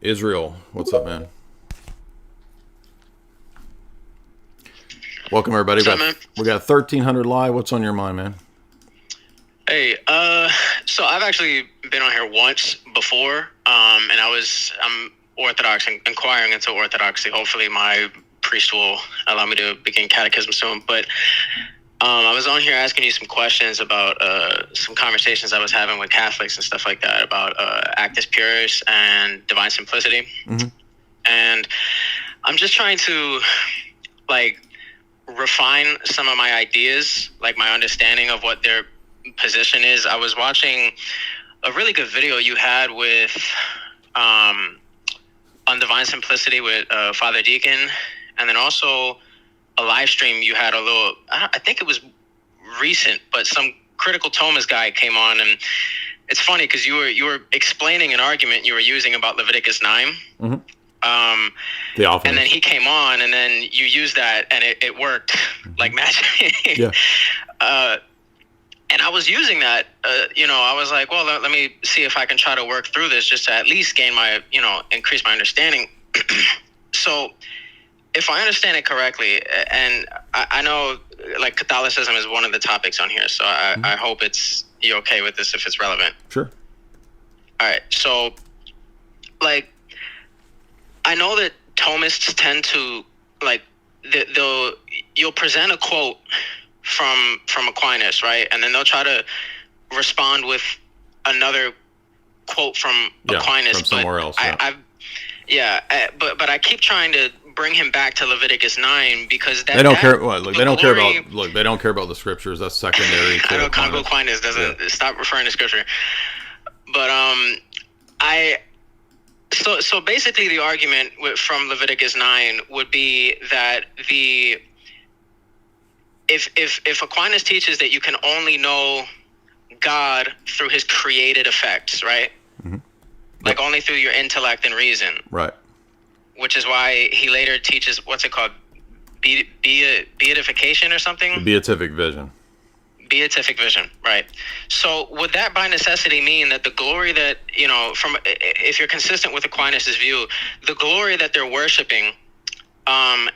Israel, what's up, man? Welcome, everybody. What's up, man? We got 1,300 live. What's on your mind, man? Hey, so I've actually been on here once before, and I'm Orthodox and inquiring into Orthodoxy. Hopefully my priest will allow me to begin catechism soon. But I was on here asking you some questions about some conversations I was having with Catholics and stuff like that about Actus Purus and divine simplicity. Mm-hmm. And I'm just trying to, refine some of my ideas, like my understanding of what their position is. I was watching a really good video you had with on divine simplicity with Father Deacon, and then also a live stream you had I think it was recent, but some critical Thomist guy came on, and it's funny because you were explaining an argument you were using about Leviticus 9. Mm-hmm. And then he came on, and then you used that, and it worked like magic. Yeah. And I was using that, I was like, well, let me see if I can try to work through this just to at least gain increase my understanding. So if I understand it correctly, and I know like Catholicism is one of the topics on here, so I hope you're okay with this if it's relevant. Sure. All right. So I know that Thomists tend to you'll present a quote from Aquinas, right? And then they'll try to respond with another quote from Aquinas, from somewhere else. But I keep trying to bring him back to Leviticus 9 because they don't care. They don't care about. They don't care about the scriptures. That's secondary. I know Congo Aquinas doesn't stop referring to scripture, but So basically, the argument from Leviticus 9 would be that if Aquinas teaches that you can only know God through His created effects, right? Mm-hmm. Like only through your intellect and reason, right? Which is why he later teaches what's it called, beatification or something? The beatific vision. Beatific vision, right? So would that by necessity mean that the glory that, if you're consistent with Aquinas' view, the glory that they're worshiping,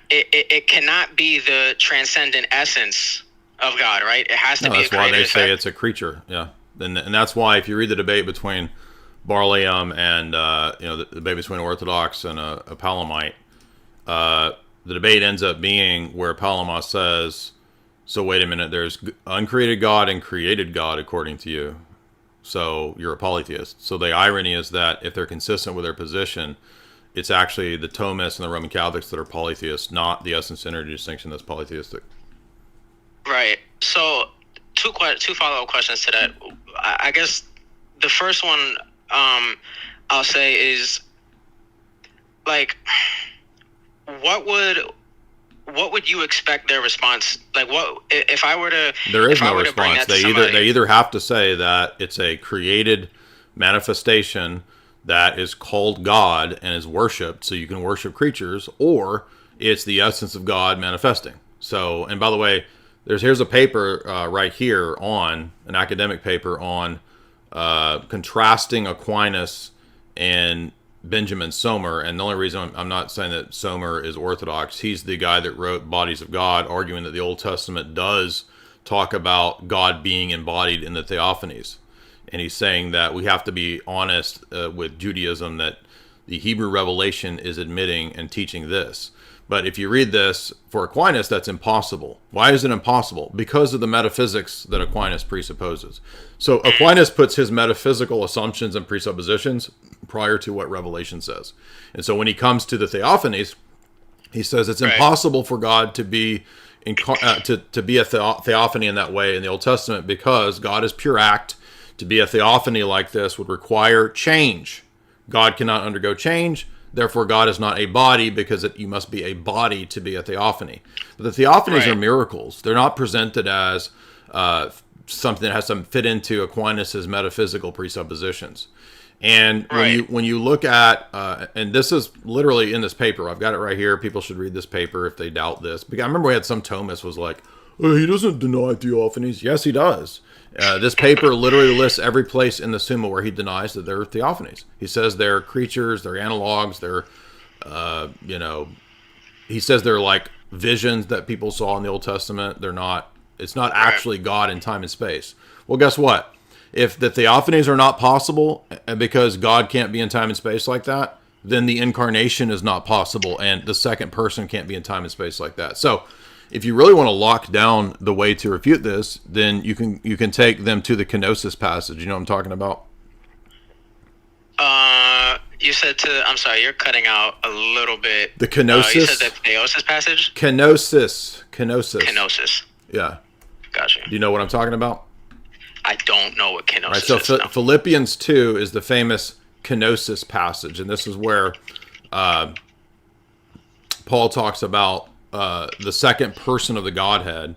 it cannot be the transcendent essence of God, right? It has to be. That's why they say it's a creature, yeah. And that's why if you read the debate between Barlaam and the debate between Orthodox and a Palamite, the debate ends up being where Palamas says, so wait a minute, there's uncreated God and created God according to you. So you're a polytheist. So the irony is that if they're consistent with their position, it's actually the Thomists and the Roman Catholics that are polytheists, not the essence energy distinction that's polytheistic. Right. So two follow-up questions to that. I guess the first one I'll say is what would you expect their response? Like, what if I were to? There is no response. They either have to say that it's a created manifestation that is called God and is worshipped, so you can worship creatures, or it's the essence of God manifesting. So, and by the way, here's a paper right here on an academic paper on contrasting Aquinas and Benjamin Sommer, and the only reason I'm not saying that Sommer is Orthodox, he's the guy that wrote Bodies of God, arguing that the Old Testament does talk about God being embodied in the theophanies. And he's saying that we have to be honest with Judaism, that the Hebrew revelation is admitting and teaching this. But if you read this for Aquinas, that's impossible. Why is it impossible? Because of the metaphysics that Aquinas presupposes. So Aquinas puts his metaphysical assumptions and presuppositions prior to what Revelation says. And so when he comes to the theophanies, he says it's impossible for God to be to be a theophany in that way in the Old Testament, because God is pure act. To be a theophany like this would require change. God cannot undergo change. Therefore, God is not a body, because you must be a body to be a theophany. But the theophanies are miracles. They're not presented as something that has to fit into Aquinas' metaphysical presuppositions. And when you look at, and this is literally in this paper, I've got it right here. People should read this paper if they doubt this. Because I remember we had some Thomist was like, oh, he doesn't deny theophanies. Yes, he does. This paper literally lists every place in the Summa where he denies that they're theophanies. He says they're creatures, they're analogs, they're, he says they're like visions that people saw in the Old Testament. They're not, it's not actually God in time and space. Well, guess what? If the theophanies are not possible because God can't be in time and space like that, then the incarnation is not possible, and the second person can't be in time and space like that. So, if you really want to lock down the way to refute this, then you can take them to the kenosis passage. You know what I'm talking about? You said I'm sorry, you're cutting out a little bit. The kenosis. You said the theosis passage. Kenosis. Yeah. Gotcha. Do you know what I'm talking about? I don't know what kenosis is. So no. Philippians 2 is the famous kenosis passage, and this is where Paul talks about the second person of the Godhead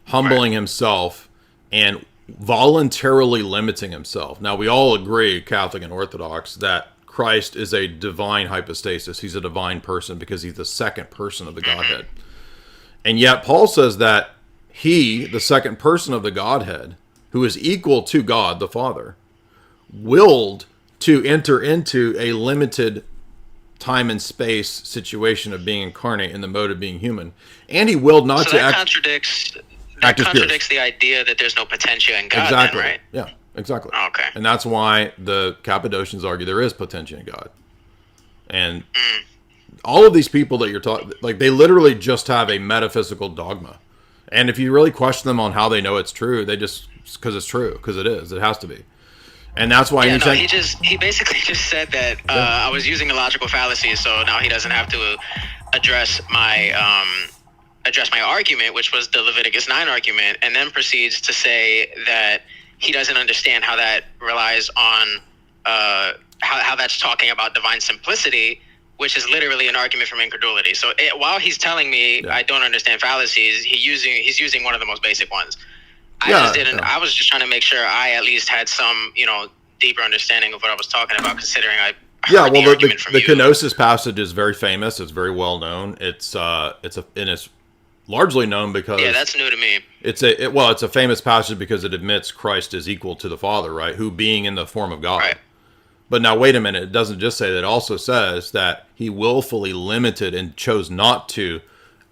humbling himself and voluntarily limiting himself. Now, we all agree, Catholic and Orthodox, that Christ is a divine hypostasis. He's a divine person because he's the second person of the Godhead. And yet Paul says that he, the second person of the Godhead, who is equal to God the Father, willed to enter into a limited time and space situation of being incarnate in the mode of being human, and he willed not to act. That contradicts the idea that there's no potentia in God. Exactly. Then, right? Yeah. Exactly. Oh, okay. And that's why the Cappadocians argue there is potentia in God, and all of these people that you're talking, like, they literally just have a metaphysical dogma, and if you really question them on how they know it's true, they just because it's true, because it is, it has to be. And that's why he basically just said that I was using a logical fallacy, so now he doesn't have to address my argument, which was the Leviticus 9 argument, and then proceeds to say that he doesn't understand how that relies on how that's talking about divine simplicity, which is literally an argument from incredulity. So while he's telling me I don't understand fallacies, he's using one of the most basic ones. I was just trying to make sure I at least had some, deeper understanding of what I was talking about, considering I heard the argument from you. The kenosis passage is very famous. It's very well known. It's largely known because that's new to me. It's a famous passage because it admits Christ is equal to the Father, right? Who being in the form of God. Right. But now wait a minute. It doesn't just say that. It also says that he willfully limited and chose not to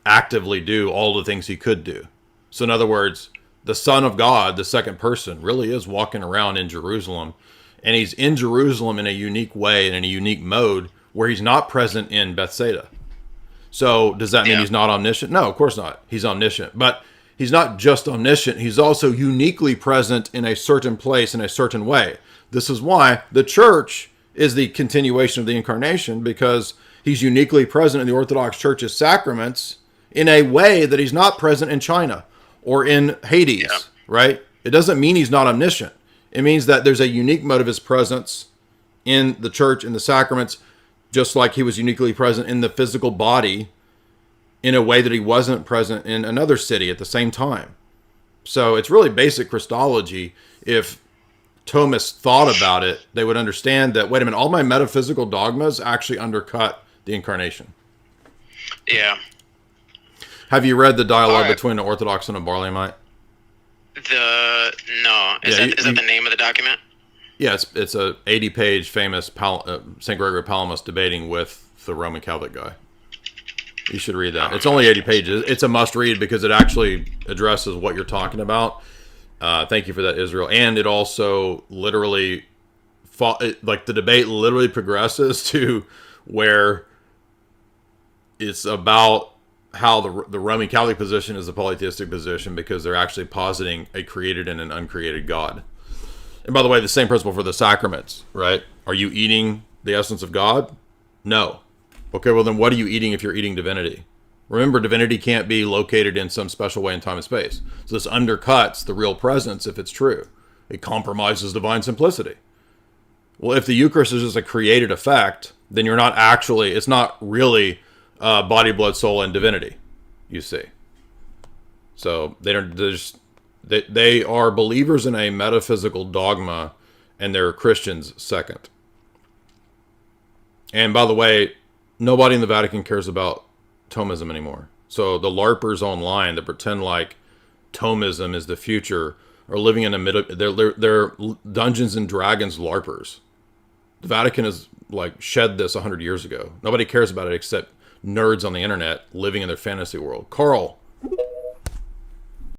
actively do all the things he could do. So in other words, the Son of God, the second person, really is walking around in Jerusalem, and he's in Jerusalem in a unique way and in a unique mode where he's not present in Bethsaida. So does that mean he's not omniscient? No, of course not. He's omniscient. But he's not just omniscient. He's also uniquely present in a certain place in a certain way. This is why the church is the continuation of the incarnation, because he's uniquely present in the Orthodox Church's sacraments in a way that he's not present in China or in Hades, right? It doesn't mean he's not omniscient. It means that there's a unique mode of his presence in the church, in the sacraments, just like he was uniquely present in the physical body in a way that he wasn't present in another city at the same time. So it's really basic Christology. If Thomists thought about it, they would understand that, wait a minute, all my metaphysical dogmas actually undercut the incarnation. Yeah. Have you read the dialogue between an Orthodox and a Barlaymite? No. Is that the name of the document? Yeah, it's a 80-page famous St. Gregory Palamas debating with the Roman Catholic guy. You should read that. It's only 80 pages. It's a must-read because it actually addresses what you're talking about. Thank you for that, Israel. And it also literally, the debate literally progresses to where it's about how the Roman Catholic position is a polytheistic position because they're actually positing a created and an uncreated God. And by the way, the same principle for the sacraments, right? Are you eating the essence of God? No. Okay, well then what are you eating if you're eating divinity? Remember, divinity can't be located in some special way in time and space. So this undercuts the real presence if it's true. It compromises divine simplicity. Well, if the Eucharist is just a created effect, then you're not actually, it's not really body, blood, soul, and divinity, you see. So they are believers in a metaphysical dogma, and they're Christians second. And by the way, nobody in the Vatican cares about Thomism anymore. So the LARPers online that pretend like Thomism is the future are living in a middle. They're Dungeons and Dragons LARPers. The Vatican has like shed this 100 years ago. Nobody cares about it except nerds on the internet living in their fantasy world. Carl,